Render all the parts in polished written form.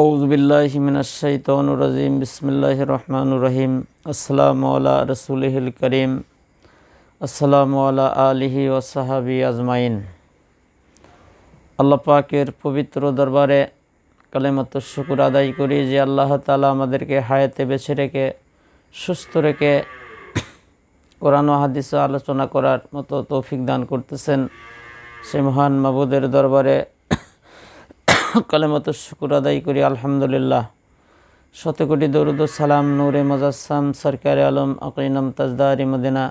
আউযু বিল্লাহি মিনাশ শাইতানির রাজিম বিসমিল্লাহির রহমানির রহিম আসসালামু আলা রাসূলিহিল কারীম আসসালামু আলা আলিহি ওয়া সাহবিহি আজমাইন। আল্লাহ পাকের পবিত্র দরবারে কালিমাতুশ শুকর আদায় করি যে আল্লাহ তাআলা আমাদেরকে হায়াতে বেঁচে রেখে সুস্থ রেখে কোরআন ও হাদিস আলোচনা করার মতো তৌফিক দান করতেছেন। সে মহান মাবুদের দরবারে কালিমাতুশ শুকর আদায় করি আলহামদুলিল্লাহ। শত কোটি দরুদ ও সালাম নূরে মুজাসসাম সরকারে আলম আকিনাম তাজদারি মদিনা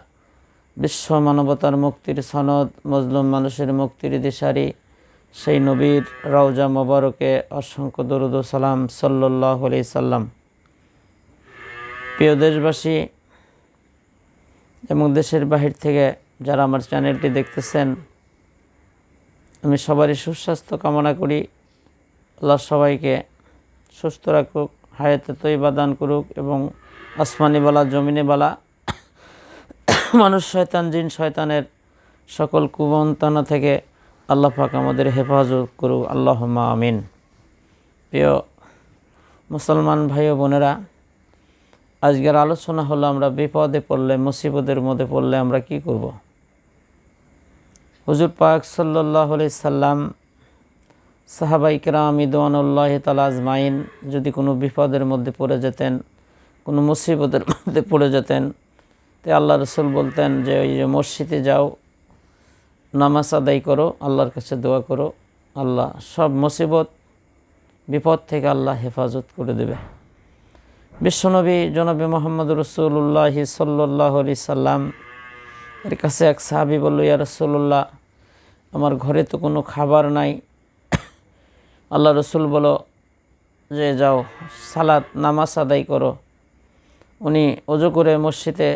বিশ্ব মানবতার মুক্তির সনদ মজলুম মানুষের মুক্তির দিশারি সেই নবীর রওজা মোবারকে অসংখ্য দরুদ ও সালাম সাল্লাল্লাহু আলাইহি সাল্লাম। প্রিয় দেশবাসী এবং দেশের বাহির থেকে যারা আমার চ্যানেলটি দেখতেছেন, আমি সবারই সুস্বাস্থ্য কামনা করি। আল্লাহ সবাইকে সুস্থ রাখুক, হায়াতে তৈবা দান করুক এবং আসমানি বালা জমিনে বালা মানুষ শয়তান জিন শয়তানের সকল কুমন্ত্রণা থেকে আল্লাহ পাক আমাদের হেফাজত করুক, আল্লাহুম্মা আমিন। প্রিয় মুসলমান ভাই ও বোনেরা, আজকের আলোচনা হলো আমরা বিপদে পড়লে, মুসিবতের মধ্যে পড়লে আমরা কি করব। হুজুর পাক সাল্লাল্লাহু আলাইহি সাল্লাম, সাহাবাই কেরাম রিদওয়ানুল্লাহি তাআলা আজমাইন যদি কোনো বিপদের মধ্যে পড়ে যেতেন, কোনো মুসিবতের মধ্যে পড়ে যেতেন, তো আল্লাহ রসুল বলতেন যে ওই যে মসজিদে যাও, নামাজ আদায় করো, আল্লাহর কাছে দোয়া করো, আল্লাহ সব মুসিবত বিপদ থেকে আল্লাহ হেফাজত করে দেবে। বিশ্বনবী জনাবে মুহাম্মদ রাসূলুল্লাহ সাল্লাল্লাহু আলাইহি সাল্লাম এর কাছে এক সাহাবী বলল, ইয়া রাসূলুল্লাহ, আমার ঘরে তো কোনো খাবার নাই। আল্লাহ রসুল বলো যে যাও সালাত নামাজ আদায় করো। উনি ওযু করে মসজিদে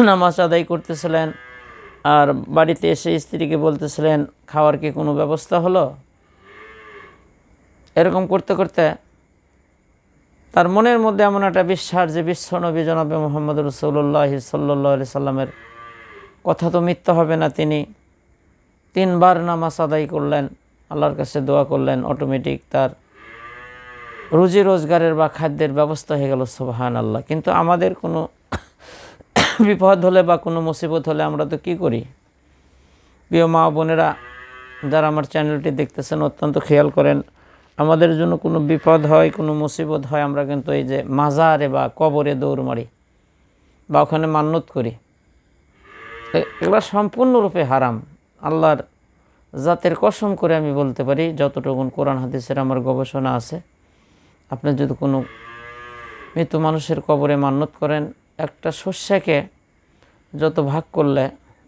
নামাজ আদায় করতেছিলেন আর বাড়িতে এসে স্ত্রীকে বলতেছিলেন, খাওয়ার কি কোনো ব্যবস্থা হলো? এরকম করতে করতে তার মনের মধ্যে এমন একটা বিশ্বাস যে বিশ্বনবী জনাবে মুহাম্মদ রাসূলুল্লাহ সাল্লাল্লাহু আলাইহি সাল্লামের কথা তো মিথ্যা হবে না। তিনি 3 বার নামাজ আদায় করলেন, আল্লাহর কাছে দোয়া করলেন, অটোমেটিক তার রুজি রোজগারের বা খাদ্যের ব্যবস্থা হয়ে গেল। সুবহানাল্লাহ। কিন্তু আমাদের কোনো বিপদ হলে বা কোনো মুসিবত হলে আমরা তো কী করি? প্রিয় মা বোনেরা যারা আমার চ্যানেলটি দেখতেছেন, অত্যন্ত খেয়াল করেন, আমাদের জন্য কোনো বিপদ হয়, কোনো মুসিবত হয়, আমরা কিন্তু এই যে মাজারে বা কবরে দৌড় মারি বা ওখানে মান্নত করি। এগুলো সম্পূর্ণরূপে হারাম। আল্লাহর জাতের কসম করে আমি বলতে পারি, যতটুকু কোরআন হাদিসের আমার গবেষণা আছে, আপনি যদি কোনো মৃত মানুষের কবরে মান্নত করেন, একটা শস্যকে যত ভাগ করলে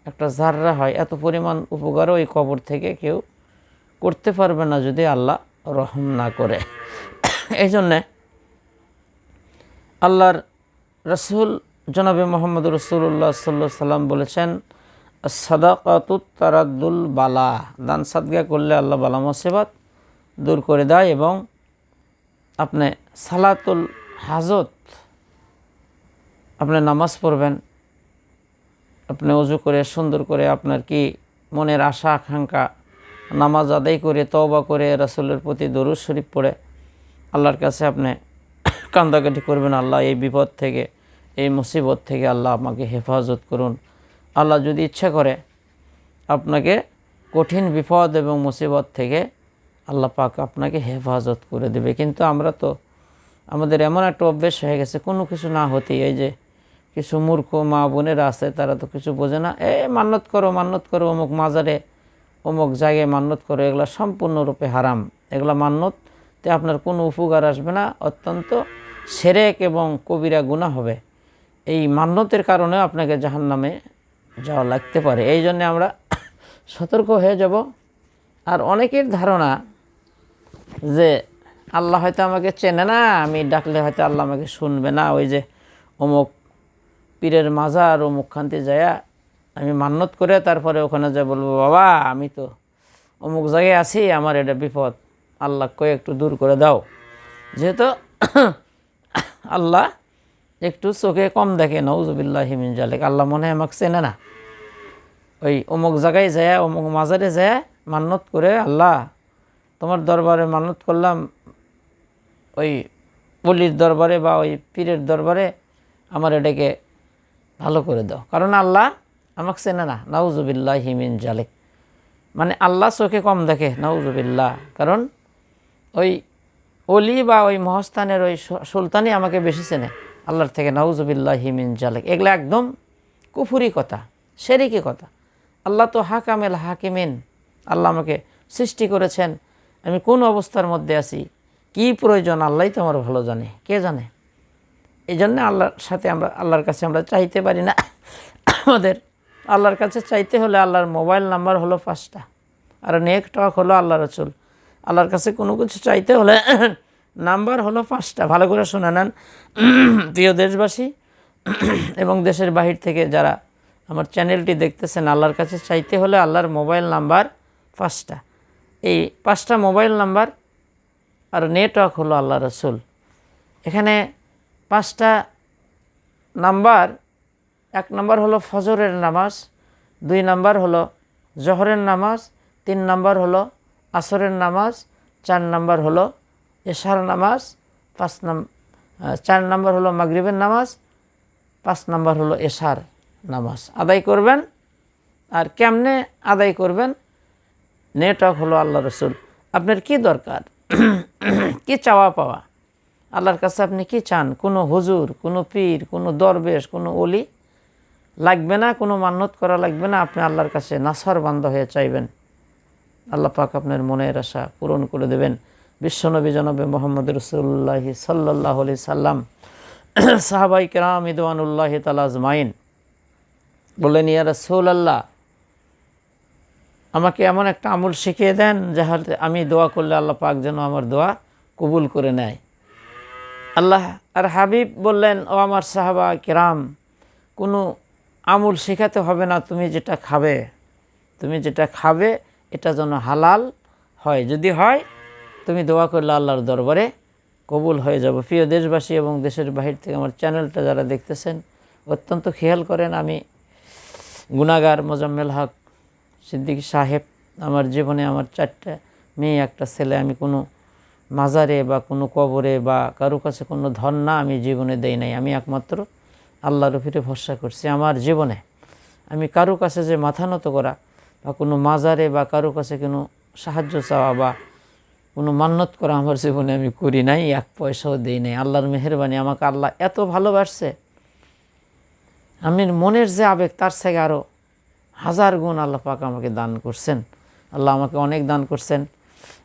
একটা জাররা হয়, এত পরিমাণ উপকারও এই কবর থেকে কেউ করতে পারবে না যদি আল্লাহ রহম না করে। এই জন্যে আল্লাহর রসুল জনাবে মুহাম্মদ রাসূলুল্লাহ সাল্লাল্লাহু আলাইহি সাল্লাম বলেছেন, সাদাকাতুত তারাদ্দুল বালা, দান সাদকা করলে আল্লাহ বালা মুসিবত দূর করে দেয়। এবং আপনি সালাতুল হাজত, আপনি নামাজ পড়বেন, আপনি ওযু করে সুন্দর করে আপনার কি মনের আশা আকাঙ্ক্ষা নামাজ আদায় করে তওবা করে রাসূলের প্রতি দরুদ শরীফ পড়ে আল্লাহর কাছে আপনি কান্দাকাটি করবেন, আল্লাহ এই বিপদ থেকে, এই মুসিবত থেকে আল্লাহ আমাকে হেফাজত করুন। আল্লাহ যদি ইচ্ছা করে আপনাকে কঠিন বিপদ এবং মুসিবত থেকে আল্লাহ পাক আপনাকে হেফাজত করে দেবে। কিন্তু আমরা তো আমাদের এমন একটা অভ্যেস হয়ে গেছে, কোনো কিছু না হতেই এই যে কিছু মূর্খ মা বোনেরা আছে, তারা তো কিছু বোঝে না, মান্নত করো মান্নত করো, অমুক মাজারে অমুক জায়গায় মান্নত করো। এগুলো সম্পূর্ণরূপে হারাম। এগুলো মান্নততে আপনার কোনো উপকার আসবে না, অত্যন্ত শিরক এবং কবিরা গুনাহ হবে। এই মান্নতের কারণে আপনাকে জাহান্নামে যাওয়া লাগতে পারে। এই জন্যে আমরা সতর্ক হয়ে যাব। আর অনেকের ধারণা যে আল্লাহ হয়তো আমাকে চেনে না, আমি ডাকলে হয়তো আল্লাহ আমাকে শুনবে না, ওই যে অমুক পীরের মাজার অমুক খান্তি যায়া আমি মান্নত করে তারপরে ওখানে যা বলবো, বাবা আমি তো অমুক জায়গায় আছি, আমার এটা বিপদ, আল্লাহ কয়ে একটু দূর করে দাও। যেহেতু আল্লাহ একটু চোখে কম দেখে, নাউযুবিল্লাহি মিন যালিক, আল্লাহ মনে হয় আমাকে চেনে না। ওই অমুক জায়গায় যায়, অমুক মাজারে যায় মান্নত করে, আল্লাহ তোমার দরবারে মান্নত করলাম, ওই বলির দরবারে বা ওই পীরের দরবারে আমার এটাকে ভালো করে দাও, কারণ আল্লাহ আমাকে চেনে না। নাউজুবিল্লাহি মিন জালিক, মানে আল্লাহ চোখে কম দেখে, নাউজুবিল্লাহ। কারণ ওই অলি বা ওই মহাস্থানের ওই সুলতানই আমাকে বেশি চেনে আল্লাহর থেকে, নাউজুবিল্লাহি মিন জালিক। এগুলো একদম কুফুরি কথা, শিরকি কথা। আল্লাহ তো হাকামেল হাকিমিন, আল্লাহ আমাকে সৃষ্টি করেছেন, আমি কোন অবস্থার মধ্যে আছি, কি প্রয়োজন আল্লাহই তো আমার ভালো জানে, কে জানে। এই জন্য আল্লাহর সাথে আল্লাহর কাছে আমরা চাইতে পারি না। আমাদের আল্লাহর কাছে চাইতে হলে আল্লাহর মোবাইল নাম্বার হলো 5টা, আর নেকটক হলো আল্লাহ রসুল। আল্লাহর কাছে কোনো কিছু চাইতে হলে নাম্বার হলো 5টা। ভালো করে শুনে নেন প্রিয় দেশবাসী এবং দেশের বাহির থেকে যারা আমার চ্যানেলটি দেখতেছেন, আল্লাহর কাছে চাইতে হলে আল্লাহর মোবাইল নাম্বার 5টা। এই 5টা মোবাইল নাম্বার আর নেটওয়ার্ক হলো আল্লাহ রসুল। এখানে 5টা নাম্বার, 1 নাম্বার হলো ফজরের নামাজ, 2 নাম্বার হলো জোহরের নামাজ, 3 নাম্বার হলো আসরের নামাজ, 4 নাম্বার হলো এশার নামাজ, 4 নাম্বার হলো মাগরিবের নামাজ, 5 নাম্বার হলো এশার নামাজ আদায় করবেন। আর কেমনে আদায় করবেন? নেটওয়ার্ক হলো আল্লাহ রসুল। আপনার কি দরকার, কি চাওয়া পাওয়া, আল্লাহর কাছে আপনি কি চান? কোনো হুজুর, কোনো পীর, কোনো দরবেশ, কোনো অলি লাগবে না, কোনো মান্যত করা লাগবে না। আপনি আল্লাহর কাছে নাছর বান্দা হয়ে চাইবেন, আল্লাহ পাক আপনার মনের আশা পূরণ করে দেবেন। বিশ্বনবী জনাবে মোহাম্মদ রসুল্লাহ সাল্লাল্লাহু আলাইহি সাল্লাম, সাহাবাই কেরাম রিদওয়ানুল্লাহি তাআলা আজমাইন বললেন, ইয়া রাসূলুল্লাহ, আমাকে এমন একটা আমল শিখিয়ে দেন যাহাতে আমি দোয়া করলে আল্লাহ পাক যেন আমার দোয়া কবুল করে নেয়। আল্লাহ আর হাবিব বললেন, ও আমার সাহাবা কেরাম, কোনো আমল শেখাতে হবে না, তুমি যেটা খাবে এটা যেন হালাল হয়, যদি হয় তুমি দোয়া করলে আল্লাহর দরবারে কবুল হয়ে যাব। প্রিয় দেশবাসী এবং দেশের বাহির থেকে আমার চ্যানেলটা যারা দেখতেছেন, অত্যন্ত খেয়াল করেন। আমি গুনাহগার মোজাম্মেল হক সিদ্দিকী সাহেব, আমার জীবনে আমার 4টা মেয়ে, 1টা ছেলে। আমি কোনো মাজারে বা কোনো কবরে বা কারো কাছে কোনো ধন না আমি জীবনে দেই নাই। আমি একমাত্র আল্লাহর উপরে ভরসা করছি। আমার জীবনে আমি কারো কাছে যে মাথা নত করা বা কোনো মাজারে বা কারো কাছে কোনো সাহায্য চাওয়া বা কোনো মান্যত করা আমার জীবনে আমি করি নাই, 1 পয়সাও দেই নাই। আল্লাহর মেহেরবানি, আমাকে আল্লাহ এত ভালোবাসছে, আমি মনের যে আবেগ তার থেকে আরও 1000 গুণ আল্লাহ পাক আমাকে দান করছেন। আল্লাহ আমাকে অনেক দান করছেন।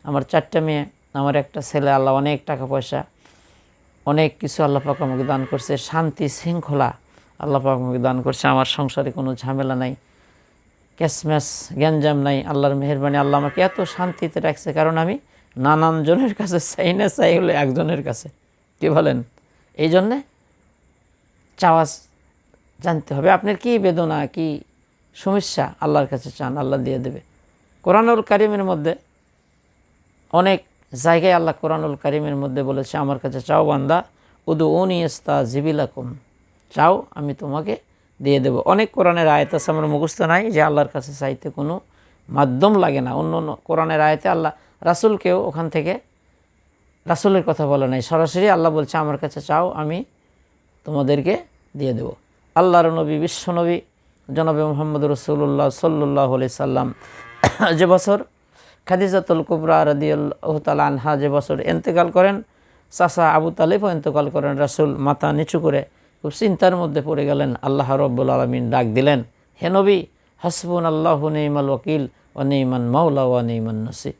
আমার 4টা মেয়ে, আমার 1টা ছেলে, আল্লাহ অনেক টাকা পয়সা, অনেক কিছু আল্লাহ পাক আমাকে দান করছে। শান্তি শৃঙ্খলা আল্লাহ পাক আমাকে দান করছে। আমার সংসারে কোনো ঝামেলা নাই, ক্যাশম্যাশ গ্যাঞ্জাম নাই। আল্লাহর মেহেরবানি, আল্লাহ আমাকে এত শান্তিতে রাখছে, কারণ আমি নানান জনের কাছে চাই না, চাই হলে একজনের কাছে। কি বলেন? এই জন্যে চাওয়া জানতে হবে, আপনার কি বেদনা, কি সমস্যা, আল্লাহর কাছে চান, আল্লাহ দিয়ে দেবে। কোরআনুল কারীমের মধ্যে অনেক জায়গায় আল্লাহ কোরআনুল কারীমের মধ্যে বলেছে, আমার কাছে চাও বান্দা, উদউনি আস্তাজিব লাকুম, চাও আমি তোমাকে দিয়ে দেব। অনেক কোরআনের আয়াত আছে, আমার মুখস্থ নাই, যে আল্লাহর কাছে চাইতে কোনো মাধ্যম লাগে না। অন্য অন্য কোরআনের আয়াতে আল্লাহ রাসূলকেও ওখান থেকে রাসূলের কথা বলে নাই, সরাসরি আল্লাহ বলছে, আমার কাছে চাও আমি তোমাদেরকে দিয়ে দেব। আল্লাহর নবী, বিশ্বনবী জনাবে মুহাম্মদ রাসূলুল্লাহ সাল্লাল্লাহু আলাইহি সাল্লাম যে বছর খাদিজাতুল কুবরা রাদিয়াল্লাহু তাআলা আনহা যে বছর ইন্তেকাল করেন, চাচা আবু তালিবও ইন্তেকাল করেন। রাসূল মাথা নিচু করে খুব চিন্তার মধ্যে পড়ে গেলেন। আল্লাহ রাব্বুল আলামিন ডাক দিলেন, হে নবী, হাসবুনাল্লাহু নি'মাল ওয়াকিল ওয়া নি'মান মাওলা ওয়া নি'মান নাসির।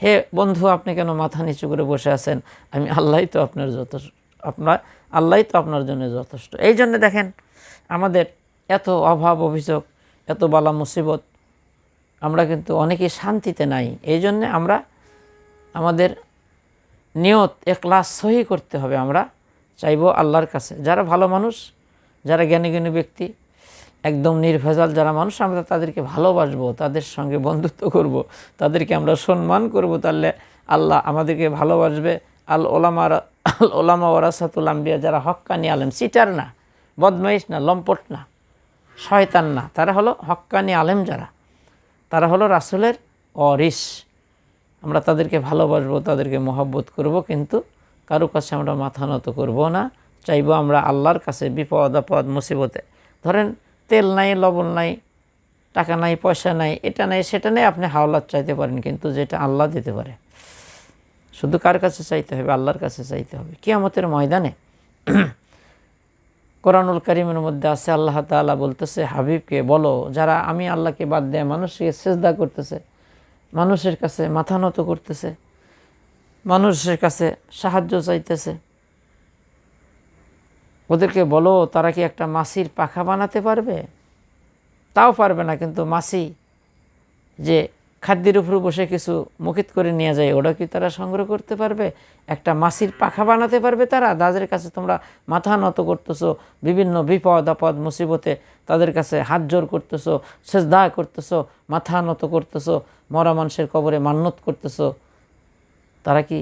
হে বন্ধু, আপনি কেন মাথা নিচু করে বসে আছেন? আমি আল্লাহই তো আপনার যথেষ্ট, আল্লাহই তো আপনার জন্য যথেষ্ট। এই জন্য দেখেন, আমাদের এত অভাব অভিযোগ, এত বালা মুসিবত, আমরা কিন্তু অনেকেই শান্তিতে নাই। এই জন্যে আমরা আমাদের নিয়ত ইখলাস সহি করতে হবে। আমরা চাইবো আল্লাহর কাছে, যারা ভালো মানুষ, যারা জ্ঞানী জ্ঞানী ব্যক্তি, একদম নির্ভেজাল যারা মানুষ, আমরা তাদেরকে ভালোবাসবো, তাদের সঙ্গে বন্ধুত্ব করব, তাদেরকে আমরা সম্মান করব, তাহলে আল্লাহ আমাদেরকে ভালোবাসবে। আল ওলামা ওয়ারাসাতুল আম্বিয়া, যারা হক্কানি আলেম, সিটার না, বদমাইশ না, লম্পট না, শয়তান না, তারা হলো হক্কানি আলেম, যারা তারা হলো রাসূলের ওয়ারিস। আমরা তাদেরকে ভালোবাসবো, তাদেরকে মহব্বত করব, কিন্তু কারো কাছে আমরা মাথা নত করব না, চাইবো আমরা আল্লাহর কাছে বিপদ আপদ মুসিবতে। ধরেন তেল নাই, লবণ নাই, টাকা নাই, পয়সা নাই, এটা নাই সেটা নেই, আপনি হাওলাত চাইতে পারেন, কিন্তু যেটা আল্লাহ দিতে পারে শুধু কার কাছে চাইতে হবে? আল্লাহর কাছে চাইতে হবে। কিয়ামতের ময়দানে কোরআনুল কারীমের মধ্যে আছে, আল্লাহ তাআলা বলতেছে হাবিবকে বলো, যারা আমি আল্লাহকে বাদ দেয় মানুষকে সিজদা করতেছে, মানুষের কাছে মাথা নত করতেছে, মানুষের কাছে সাহায্য চাইতেছে, ওদেরকে বলো তারা কি একটা মাছির পাখা বানাতে পারবে? তাও পারবে না। কিন্তু মাছি যে খাদ্যের উপর বসে কিছু মুখিত করে নিয়ে যায়, ওটা কি তারা সংগ্রহ করতে পারবে? একটা মাছির পাখা বানাতে পারবে তারা? যাদের কাছে তোমরা মাথা নত করতেছো, বিভিন্ন বিপদ আপদ মুসিবতে তাদের কাছে হাত জোর করতেছো, সেজদা করতেছো, মাথা নত করতেছো, মরা মানুষের কবরে মান্নত করতেছো, তারা কি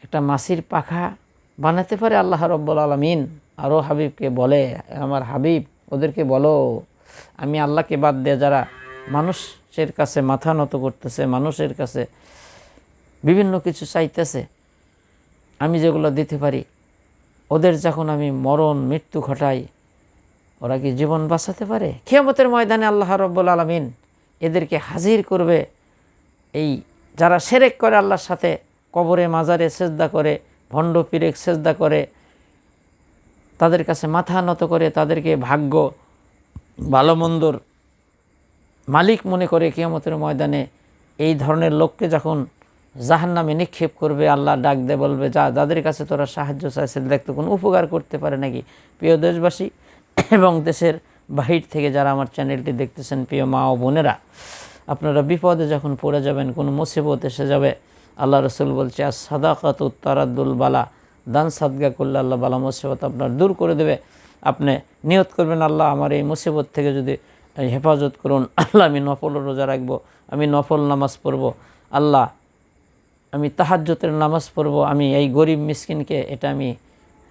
একটা মাছির পাখা বানাতে পারে? আল্লাহ রব্বুল আলামিন আরও হাবিবকে বলে, আমার হাবিব ওদেরকে বলো, আমি আল্লাহকে বাদ দিয়ে যারা মানুষের কাছে মাথা নত করতেছে, মানুষের কাছে বিভিন্ন কিছু চাইতেছে, আমি যেগুলো দিতে পারি, ওদের যখন আমি মরণ মৃত্যু ঘটাই, ওরা কি জীবন বাঁচাতে পারে? কিয়ামতের ময়দানে আল্লাহ রব্বুল আলামিন এদেরকে হাজির করবে। এই যারা শিরক করে আল্লাহর সাথে, কবরে মাজারে সেজদা করে, ভণ্ড পীরে সেজদা করে, তাদের কাছে মাথা নত করে, তাদেরকে ভাগ্য ভালো মন্দর মালিক মনে করে, কিয়ামতের ময়দানে এই ধরনের লোককে যখন জাহান্নামে নিক্ষেপ করবে, আল্লাহ ডাক দে বলবে, যাদের কাছে তোরা সাহায্য চাইছিল দেখতে কোনো উপকার করতে পারে নাকি? প্রিয় দেশবাসী এবং দেশের বাহির থেকে যারা আমার চ্যানেলটি দেখতেছেন, প্রিয় মা ও বোনেরা, আপনারা বিপদে যখন পড়ে যাবেন, কোনো মুসিবত এসে যাবে, আল্লাহ রসুল বলছে সাদাকাতু তারাদ্দুল বালা, দান সাদগা করলে আল্লাহ বালা মুসিবত আপনার দূর করে দেবে। আপনি নিয়ত করবেন, আল্লাহ আমার এই মুসিবত থেকে যদি হেফাজত করুন, আল্লাহ আমি নফল রোজা রাখবো, আমি নফল নামাজ পড়ব, আল্লাহ আমি তাহাজ্জুদের নামাজ পড়ব, আমি এই গরিব মিসকিনকে এটা আমি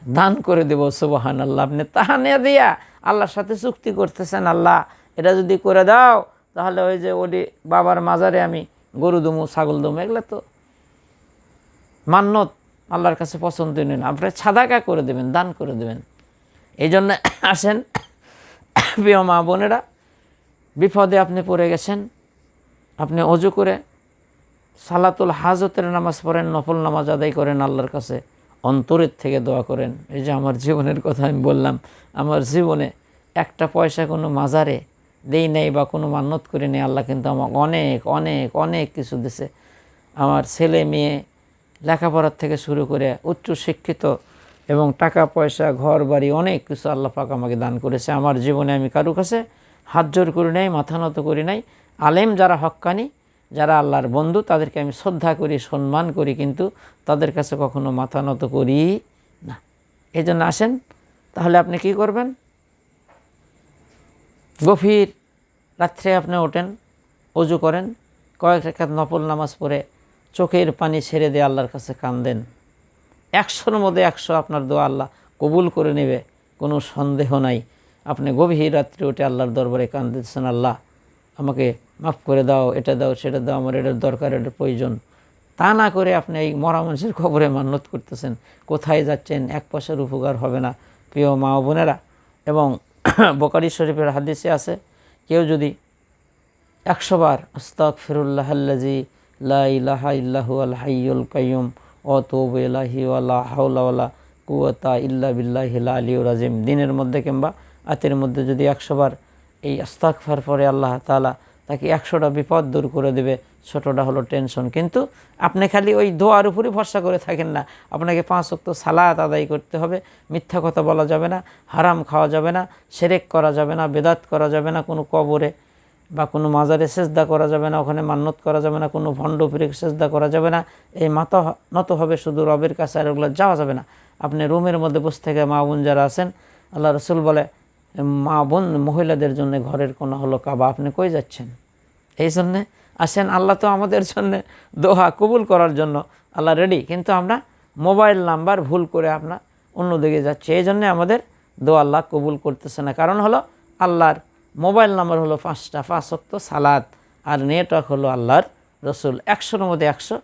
দান করে দেব। সুবহানাল্লাহ। আপনি তাহানিয়া দিয়া আল্লাহর সাথে চুক্তি করতেছেন, আল্লাহ এটা যদি করে দাও তাহলে ওই যে ওলি বাবার মাজারে আমি গরু দমু, ছাগল দমু, এগুলো তো মান্যত আল্লাহর কাছে পছন্দনীয় না, আপনি সাদাকা করে দেবেন, দান করে দেবেন। এই জন্য আসেন প্রিয় মা বোনেরা, বিপদে আপনি পড়ে গেছেন, আপনি অজু করে সালাতুল হাজতের নামাজ পড়েন, নফল নামাজ আদায় করেন, আল্লাহর কাছে অন্তরের থেকে দোয়া করেন। এই যে আমার জীবনের কথা আমি বললাম, আমার জীবনে একটা পয়সা কোনো মাজারে দেই নাই বা কোনো মান্যত করে নেই, আল্লাহ কিন্তু আমাকে অনেক অনেক অনেক কিছু দিছে। আমার ছেলে মেয়ে লেখাপড়ার থেকে শুরু করে উচ্চ শিক্ষিত এবং টাকা পয়সা ঘর বাড়ি অনেক কিছু আল্লাহ পাক আমাকে দান করেছে। আমার জীবনে আমি কারো কাছে হাত জোর করি নাই, মাথা নত করি নাই। আলেম যারা হক্কানি, যারা আল্লাহর বন্ধু, তাদেরকে আমি শ্রদ্ধা করি, সম্মান করি, কিন্তু তাদের কাছে কখনো মাথা নত করি না। এই জন্য আসেন, তাহলে আপনি কি করবেন? গভীর রাত্রে আপনি ওঠেন, অজু করেন, কয়েক রাকাত নফল নামাজ পড়ে চোখের পানি ছেড়ে দিয়ে আল্লাহর কাছে কান্দেন। 100-র মধ্যে 100 আপনার দোয়া আল্লাহ কবুল করে নেবে, কোনো সন্দেহ নাই। আপনি গভীর রাত্রে উঠে আল্লাহর দরবারে কান্দিতেছেন, আল্লাহ আমাকে মাফ করে দাও, এটা দাও, সেটা দাও, আমার এটার দরকার, এটার প্রয়োজন। তা না করে আপনি এই মরা মানুষের কবরে মান্যত করতেছেন, কোথায় যাচ্ছেন? 1 পয়সার উপকার হবে না। প্রিয় মা ও বোনেরা, এবং বুখারী শরীফের হাদিসে আছে, কেউ যদি 100 বার আস্তাগফিরুল্লাহাল্লাযী লা ইলাহা ইল্লা হুয়াল হাইয়ুল কাইয়্যুম ওয়া আতুবু ইলাইহি ওয়া লা হাওলা ওয়ালা কুওয়াতা ইল্লা বিল্লাহিল আলিয়্যিল আযীম, দিনের মধ্যে কিংবা রাতের মধ্যে যদি 100 বার এই আস্তাগফার পরে আল্লাহ তাআলা তাকে 100টা বিপদ দূর করে দেবে। ছোটটা হলো টেনশন। কিন্তু আপনি খালি ওই দোয়ার উপরই ভরসা করে থাকেন না, আপনাকে 5 ওয়াক্ত সালাত আদায় করতে হবে, মিথ্যা কথা বলা যাবে না, হারাম খাওয়া যাবে না, শিরক করা যাবে না, বেদাত করা যাবে না, কোনো কবরে বা কোনো মাজারে সেজদা করা যাবে না, ওখানে মান্যত করা যাবে না, কোনো ভণ্ড পীরে সেজদা করা যাবে না। এই মাথা নত হবে শুধু রবের কাছে, আর ওগুলো যাওয়া যাবে না। আপনি রুমের মধ্যে বসে থেকে মা বোন যারা আছেন, আল্লাহ রসুল বলে মা বোন মহিলাদের জন্য ঘরের কোনা হলো কাবা, আপনি কই যাচ্ছেন? এই জন্যে আসেন, আল্লাহ তো আমাদের জন্য দোয়া কবুল করার জন্য আল্লাহ রেডি, কিন্তু আমরা মোবাইল নাম্বার ভুল করে আপনার অন্যদিকে যাচ্ছে, এই জন্যে আমাদের দোয়া আল্লাহ কবুল করতেছে না। কারণ হলো আল্লাহর মোবাইল নাম্বার হলো 5টা, 5 ওয়াক্ত সালাত, আর নেটওয়ার্ক হলো আল্লাহর রসুল। 100-র মধ্যে 100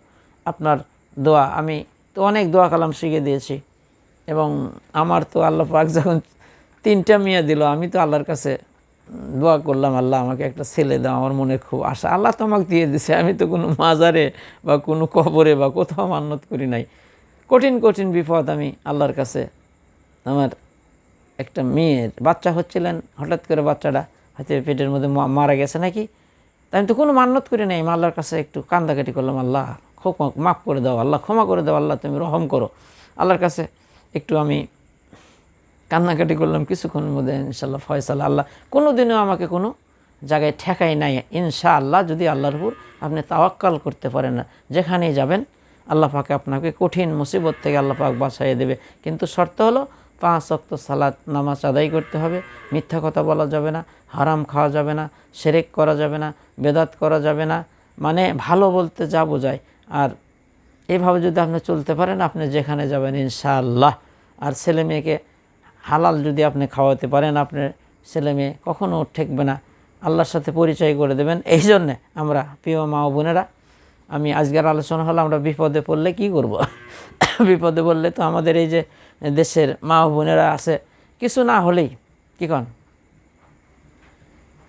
আপনার দোয়া। আমি তো তো অনেক দোয়া কালাম শিখে দিয়েছি। এবং আমার তো আল্লাহ পাক যখন 3টা মেয়ে দিল, আমি তো আল্লাহর কাছে দোয়া করলাম, আল্লাহ আমাকে একটা ছেলে দাও, আমার মনে খুব আশা। আল্লাহ তো আমাকে দিয়ে দিছে, আমি তো কোনো মাজারে বা কোনো কবরে বা কোথাও মান্যত করি নাই। কঠিন কঠিন বিপদ আমি আল্লাহর কাছে, আমার একটা মেয়ের বাচ্চা হচ্ছিলেন, হঠাৎ করে বাচ্চাটা হয়তো পেটের মধ্যে মারা গেছে নাকি, তাই আমি তো কোনো মান্যত করি নাই। আমি আল্লাহর কাছে একটু কান্দাকাটি করলাম, আল্লাহ মাফ করে দাও, আল্লাহ ক্ষমা করে দাও, আল্লাহ তুমি রহম করো। আল্লাহর কাছে একটু আমি কান্নাকাটি করলাম, কিছুক্ষণের মধ্যে ইনশাআল্লাহ ফয়সালা। আল্লাহ কোনো দিনও আমাকে কোনো জায়গায় ঠেকাই নাই ইনশাআল্লাহ। যদি আল্লাহর উপর আপনি তাওয়াক্কাল করতে পারেন না, যেখানেই যাবেন আল্লাহ পাকে আপনাকে কঠিন মুসিবত থেকে আল্লাহ পাক বাঁচাইয়ে দেবে। কিন্তু শর্ত হলো 5 ওয়াক্ত সালাত নামাজ আদায় করতে হবে, মিথ্যা কথা বলা যাবে না, হারাম খাওয়া যাবে না, শিরক করা যাবে না, বেদাত করা যাবে না। মানে ভালো বলতে যা বোঝায়। আর এইভাবে যদি আপনি চলতে পারেন, আপনি যেখানে যাবেন ইনশাআল্লাহ। আর ছেলে মেয়েকে হালাল যদি আপনি খাওয়াতে পারেন, আপনার ছেলে মেয়ে কখনও ঠেকবে না, আল্লাহর সাথে পরিচয় করে দেবেন। এই জন্যে আমরা প্রিয় মা ও বোনেরা, আমি আজকের আলোচনা হলো আমরা বিপদে পড়লে কি করব। বিপদে পড়লে তো আমাদের এই যে দেশের মা ও বোনেরা আছে, কিছু না হলেই কি কন,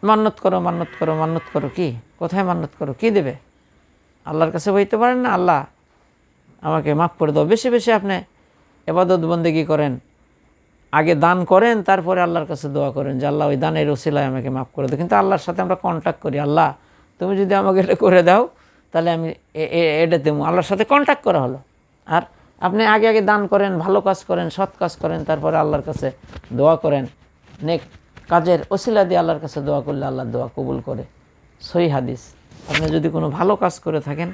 মান্যত করো মান্যত করো মান্যত করো। কি কোথায় মান্যত করো, কি দেবে? আল্লাহর কাছে বলতে পারেন না, আল্লাহ আমাকে মাফ করে দাও। বেশি বেশি আপনি ইবাদত বন্দেগী করেন, আগে দান করেন, তারপরে আল্লাহর কাছে দোয়া করেন যে আল্লাহ ওই দানের ওসিলায় আমাকে মাফ করে দাও। কিন্তু আল্লাহর সাথে আমরা কন্ট্যাক্ট করি, আল্লাহ তুমি যদি আমাকে এটা করে দাও তাহলে আমি এটা দেবো। আল্লাহর সাথে কন্ট্যাক্ট করা হলো। আর আপনি আগে আগে দান করেন, ভালো কাজ করেন, সৎ কাজ করেন, তারপরে আল্লাহর কাছে দোয়া করেন। নেক কাজের ওসিলা দিয়ে আল্লাহর কাছে দোয়া করলে আল্লাহ দোয়া কবুল করে। সহি হাদিস। আপনি যদি কোনো ভালো কাজ করে থাকেন,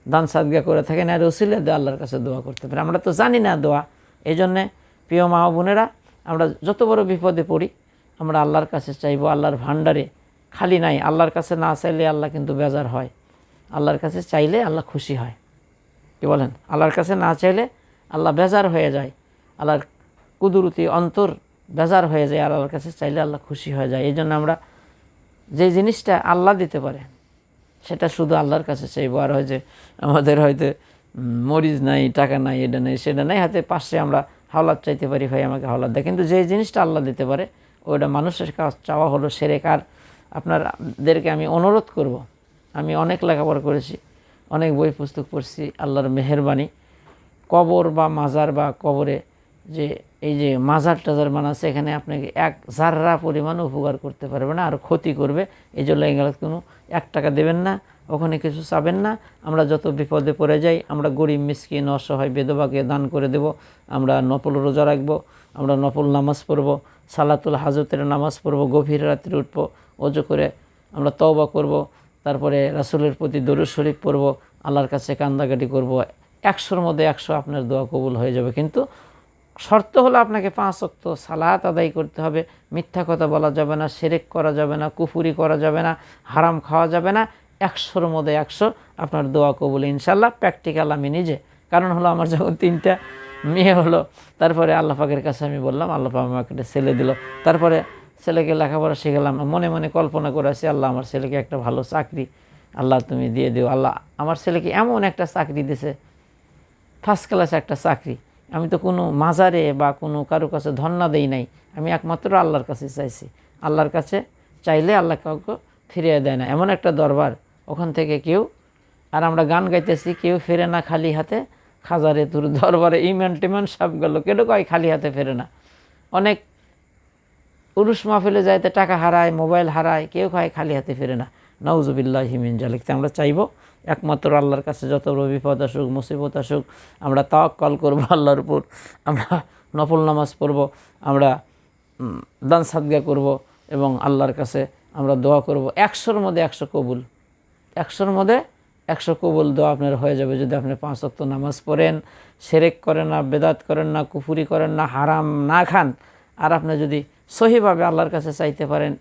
দান সাদগা করে থাকেন, আর ওসিলা দিয়ে আল্লাহর কাছে দোয়া করতে পারেন। আমরা তো জানি না দোয়া। এই জন্যে প্রিয় মা বোনেরা, আমরা যত বড় বিপদে পড়ি আমরা আল্লাহর কাছে চাইবো। আল্লাহর ভান্ডারে খালি নাই। আল্লাহর কাছে না চাইলে আল্লাহ কিন্তু বেজার হয়, আল্লাহর কাছে চাইলে আল্লাহ খুশি হয়। কি বলেন? আল্লাহর কাছে না চাইলে আল্লাহ বেজার হয়ে যায়, আল্লাহর কুদরতি অন্তর বেজার হয়ে যায়। আল্লাহর কাছে চাইলে আল্লাহ খুশি হয়ে যায়। এই জন্য আমরা যে জিনিসটা আল্লাহ দিতে পারে সেটা শুধু আল্লাহর কাছে চাইবো। আর হয় যে আমাদের হয়তো মরিচ নাই, টাকা নাই, এটা নেই সেটা নেই, হাতে পাশে আমরা হাওলাত চাইতে পারি, ভাই আমাকে হাওলাত দেয়। কিন্তু যে জিনিসটা আল্লাহ দিতে পারে ওইটা মানুষের কাছে চাওয়া হলো শিরক। আর আপনাদেরকে আমি অনুরোধ করব, আমি অনেক লেখাপড়া করেছি, অনেক বই পুস্তক পড়ছি, আল্লাহর মেহেরবানি কবর বা মাজার বা কবরে যে এই যে মাজার টাজার বানাচ্ছে, এখানে আপনাকে 1 জাররা পরিমাণ উপকার করতে পারবে না, আর ক্ষতি করবে। এই জন্য এগুলো কোনো 1 টাকা দেবেন না, ওখানে কিছু চাবেন না। আমরা যত বিপদে পড়ে যাই, আমরা গরিব মিসকিন অসহায় বেদবাকে দান করে দেব। আমরা নফল রোজা রাখবো, আমরা নফল নামাজ পড়ব, সালাতুল হাজতের নামাজ পড়ব, গভীর রাত্রে উঠব, ওযু করে আমরা তওবা করব, তারপরে রাসূলের প্রতি দরুদ শরীফ পড়ব, আল্লাহর কাছে কান্দাকাটি করব। 100-র মধ্যে 100 আপনার দোয়া কবুল হয়ে যাবে। কিন্তু শর্ত হলো আপনাকে 5 ওয়াক্ত সালাত আদায় করতে হবে, মিথ্যা কথা বলা যাবে না, শিরক করা যাবে না, কুফরি করা যাবে না, হারাম খাওয়া যাবে না। 100-র মধ্যে 100 আপনার দোয়া কবুল ইনশাল্লাহ। প্র্যাকটিক্যাল আমি নিজে, কারণ হলো আমার যখন 3টা মেয়ে হলো, তারপরে আল্লাহ পাকের কাছে আমি বললাম, আল্লাহ পাক আমাকে একটা ছেলে দিল। তারপরে ছেলেকে লেখাপড়া শিখালাম, মনে মনে কল্পনা করে আছি, আল্লাহ আমার ছেলেকে একটা ভালো চাকরি আল্লাহ তুমি দিয়ে দিও। আল্লাহ আমার ছেলেকে এমন একটা চাকরি দিছে, ফার্স্ট ক্লাস একটা চাকরি। আমি তো কোনো মাজারে বা কোনো কারো কাছে ধন্না দেই নাই, আমি একমাত্র আল্লাহর কাছে চাইছি। আল্লাহর কাছে চাইলে আল্লাহ কাউকে ফিরিয়ে দেয় না, এমন একটা দরবার। ওখান থেকে কেউ, আর আমরা গান গাইতেছি, কেউ ফেরে না খালি হাতে, খাজারে তোর দরবারে ইমান টিমান সব গেল, কেউ কয় খালি হাতে ফেরে না। অনেক উরুস মাহফিলে যাইতে টাকা হারায়, মোবাইল হারায়, কেউ কয় খালি হাতে ফেরে না। নাউজুবিল্লাহি মিন যালিক। আমরা চাইবো একমাত্র আল্লাহর কাছে যত বড় বিপদ আসুক, মুসিবত আসুক, আমরা তাওয়াক্কাল করব আল্লাহর উপর, আমরা নফল নামাজ পড়ব, আমরা দান সাদগা করব এবং আল্লাহর কাছে আমরা দোয়া করব। 100-র মধ্যে 100 কবুল, 100-র মধ্যে 100 কবুল দোয়া আপনার হয়ে যাবে যদি আপনি 5 ওয়াক্ত নামাজ পড়েন, শিরক করেন না, বেদাত করেন না, কুফরি করেন না, হারাম না খান। আর আপনি যদি সহিভাবে আল্লাহর কাছে চাইতে পারেন,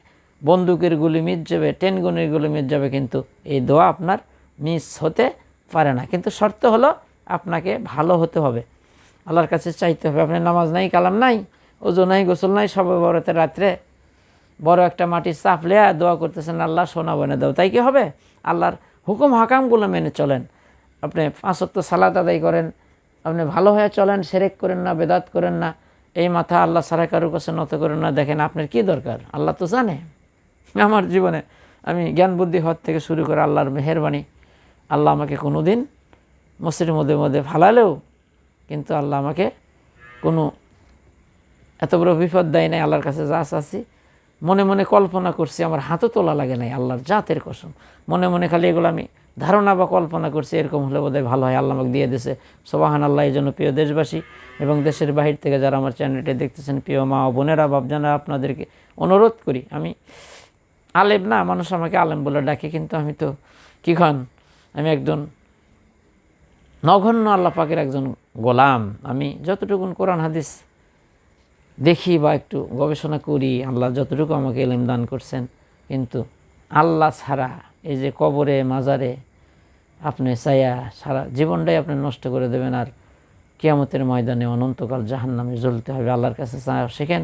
বন্দুকের গুলি মিট যাবে, 10 গুণের গুলি মিট যাবে, কিন্তু এই দোয়া আপনার মিস হতে পারে না। কিন্তু শর্ত হলো আপনাকে ভালো হতে হবে, আল্লাহর কাছে চাইতে হবে। আপনি নামাজ নাই, কালাম নাই, ওযু নাই, গোসল নাই, সবে বরাতে রাত্রে বড় একটা মাটির চাপ লিয়া দোয়া করতেছেন, আল্লাহ সোনা বনে দাও, তাই কি হবে? আল্লাহর হুকুম হাকামগুলো মেনে চলেন। আপনি 5 ওয়াক্ত সালাত আদায় করেন, আপনি ভালো হয়ে চলেন, শিরক করেন না, বেদাত করেন না, এই মাথা আল্লাহ ছাড়া কারোর কাছে নত করেন না। দেখেন আপনার কি দরকার, আল্লাহ তো জানে। আমার জীবনে আমি জ্ঞান বুদ্ধি হওয়ার থেকে শুরু করে আল্লাহর মেহেরবানি, আল্লাহ আমাকে কোনো দিন মসজিদের মধ্যে মধ্যে ফালালেও কিন্তু আল্লাহ আমাকে কোনো এত বড় বিপদ দেয় নাই। আল্লাহর কাছে যা চাচ্ছি মনে মনে কল্পনা করছি, আমার হাতও তোলা লাগে নাই, আল্লাহর জাতের কসম। মনে মনে খালি এগুলো আমি ধারণা বা কল্পনা করছি, এরকম হলে বোধহয় ভালো হয়, আল্লাহ আমাকে দিয়ে দিয়েছে। সুবহানাল্লাহ। এই জন্য প্রিয় দেশবাসী এবং দেশের বাহির থেকে যারা আমার চ্যানেলটি দেখতেছেন, প্রিয় মা ও বোনেরা, বাপজানা, আপনাদেরকে অনুরোধ করি, আমি আলেম না, মানুষ আমাকে আলেম বলে ডাকে, কিন্তু আমি তো কি খান, আমি একজন নগণ্য আল্লাহ পাকের একজন গোলাম। আমি যতটুকুন কোরআন হাদিস দেখি বা একটু গবেষণা করি, আল্লাহ যতটুকু আমাকে ইলম দান করছেন, কিন্তু আল্লাহ ছাড়া এই যে কবরে মাজারে আপনি চাইয়া সারা জীবনটাই আপনি নষ্ট করে দেবেন, আর কিয়ামতের ময়দানে অনন্তকাল জাহান্নামে জ্বলতে হবে। আল্লাহর কাছে শেখেন,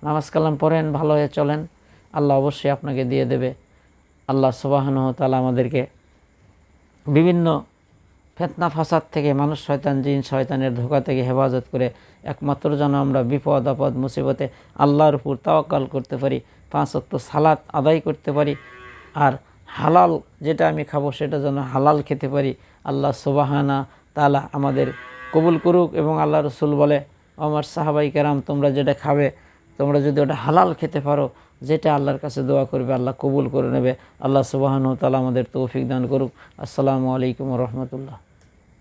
নামাজ কালাম পড়েন, ভালো হয়ে চলেন, আল্লাহ অবশ্যই আপনাকে দিয়ে দেবে। আল্লাহ সুবহানাহু ওয়া তাআলা আমাদেরকে বিভিন্ন ফিতনা ফাসাদ থেকে, মানুষ শয়তান জিন শয়তানের ধোঁকা থেকে হেফাজত করে একমাত্র যেন আমরা বিপদ আপদ মুসিবতে আল্লাহর উপর তাওয়াক্কাল করতে পারি, 5 ওয়াক্ত সালাত আদায় করতে পারি, আর হালাল যেটা আমি খাবো সেটা যেন হালাল খেতে পারি। আল্লাহ সুবহানাহু তাআলা আমাদের কবুল করুক। এবং আল্লাহ রসুল বলে, আমার সাহাবাই কেরাম, তোমরা যেটা খাবে, তোমরা যদি ওটা হালাল খেতে পারো, যেটা আল্লাহর কাছে দোয়া করবে আল্লাহ কবুল করে নেবে। আল্লাহ সুবহানাহু তাআলা আমাদের তৌফিক দান করুক। আসসালামু আলাইকুম ওয়া রাহমাতুল্লাহ।